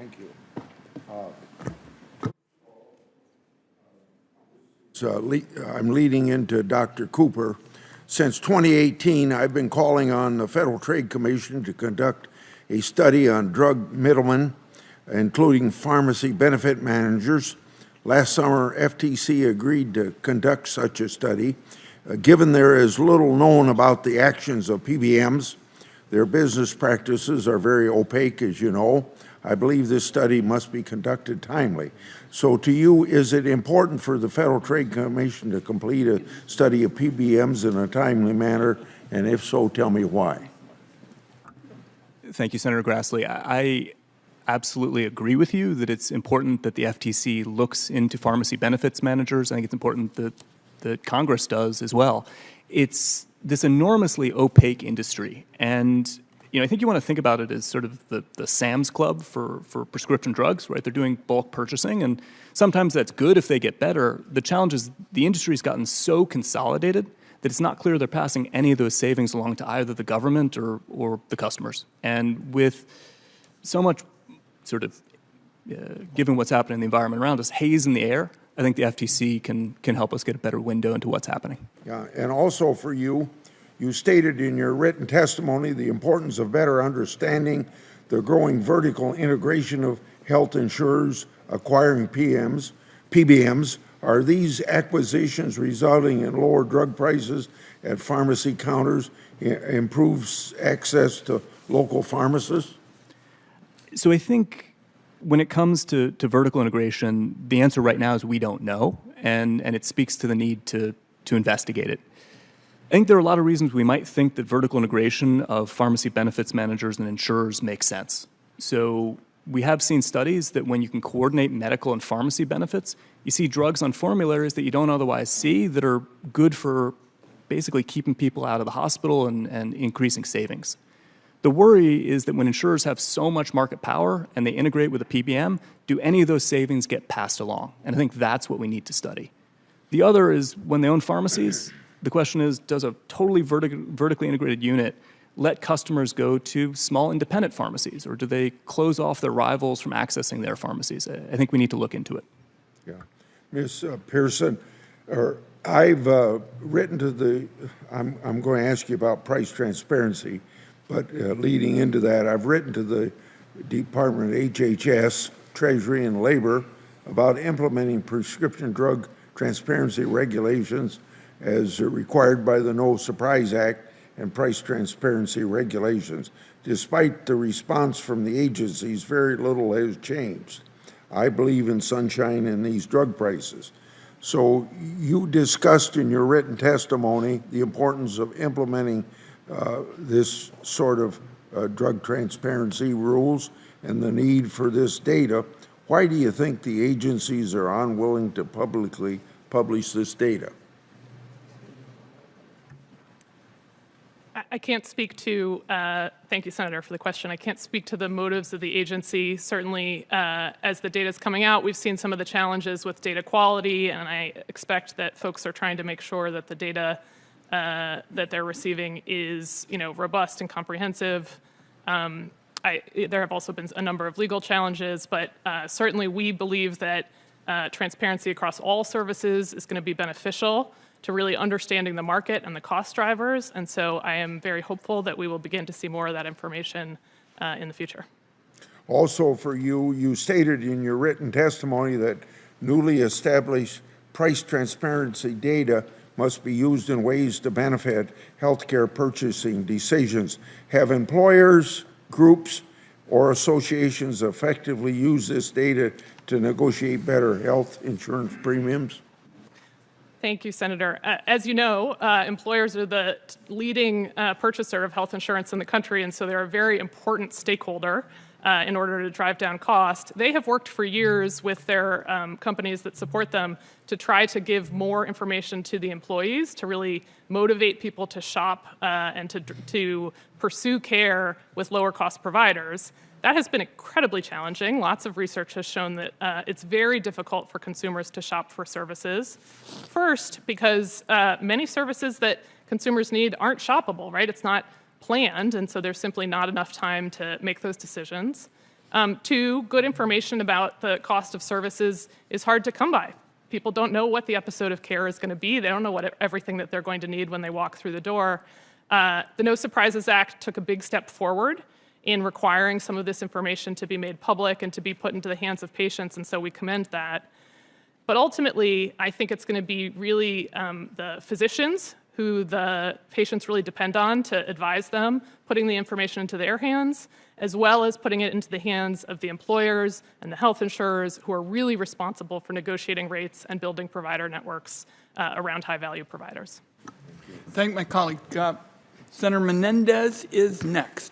Thank you. I'm leading into Dr. Cooper. Since 2018, I've been calling on the Federal Trade Commission to conduct a study on drug middlemen, including pharmacy benefit managers. Last summer, FTC agreed to conduct such a study. Given there is little known about the actions of PBMs, their business practices are very opaque, as you know. I believe this study must be conducted timely. So to you, is it important for the Federal Trade Commission to complete a study of PBMs in a timely manner? And if so, tell me why. Thank you, Senator Grassley. I absolutely agree with you that it's important that the FTC looks into pharmacy benefits managers. I think it's important that Congress does as well. It's this enormously opaque industry, and I think you want to think about it as sort of the Sam's Club for prescription drugs, right? They're doing bulk purchasing, and sometimes that's good if they get better. The challenge is the industry's gotten so consolidated that it's not clear they're passing any of those savings along to either the government or the customers. And with so much sort of, given what's happening in the environment around us, haze in the air, I think the FTC can help us get a better window into what's happening. Yeah, and also for you, you stated in your written testimony the importance of better understanding the growing vertical integration of health insurers acquiring PBMs. Are these acquisitions resulting in lower drug prices at pharmacy counters, improves access to local pharmacists? So I think when it comes to vertical integration, the answer right now is we don't know, and it speaks to the need to investigate it. I think there are a lot of reasons we might think that vertical integration of pharmacy benefits managers and insurers makes sense. So we have seen studies that when you can coordinate medical and pharmacy benefits, you see drugs on formularies that you don't otherwise see that are good for basically keeping people out of the hospital and increasing savings. The worry is that when insurers have so much market power and they integrate with a PBM, do any of those savings get passed along? And I think that's what we need to study. The other is when they own pharmacies, the question is, does a totally vertically integrated unit let customers go to small independent pharmacies, or do they close off their rivals from accessing their pharmacies? I think we need to look into it. Yeah. Ms. Pearson, I've written to I'm going to ask you about price transparency, but leading into that, I've written to the Department of HHS, Treasury, and Labor about implementing prescription drug transparency regulations as required by the No Surprise Act and price transparency regulations. Despite the response from the agencies, very little has changed. I believe in sunshine in these drug prices. So you discussed in your written testimony the importance of implementing this sort of drug transparency rules and the need for this data. Why do you think the agencies are unwilling to publicly publish this data? I can't speak to, thank you, Senator, for the question. I can't speak to the motives of the agency. Certainly, as the data is coming out, we've seen some of the challenges with data quality, and I expect that folks are trying to make sure that the data that they're receiving is, robust and comprehensive. There have also been a number of legal challenges, but certainly we believe that transparency across all services is going to be beneficial to really understanding the market and the cost drivers. And so I am very hopeful that we will begin to see more of that information in the future. Also for you, you stated in your written testimony that newly established price transparency data must be used in ways to benefit healthcare purchasing decisions. Have employers, groups, or associations effectively used this data to negotiate better health insurance premiums? Thank you, Senator. As you know, employers are the leading purchaser of health insurance in the country, and so they're a very important stakeholder in order to drive down cost. They have worked for years with their companies that support them to try to give more information to the employees, to really motivate people to shop and to pursue care with lower cost providers. That has been incredibly challenging. Lots of research has shown that it's very difficult for consumers to shop for services. First, because many services that consumers need aren't shoppable, right? It's not planned, and so there's simply not enough time to make those decisions. Two, good information about the cost of services is hard to come by. People don't know what the episode of care is going to be. They don't know everything that they're going to need when they walk through the door. The No Surprises Act took a big step forward in requiring some of this information to be made public and to be put into the hands of patients, and so we commend that. But ultimately, I think it's going to be really the physicians who the patients really depend on to advise them, putting the information into their hands, as well as putting it into the hands of the employers and the health insurers who are really responsible for negotiating rates and building provider networks around high-value providers. Thank my colleague. Senator Menendez is next.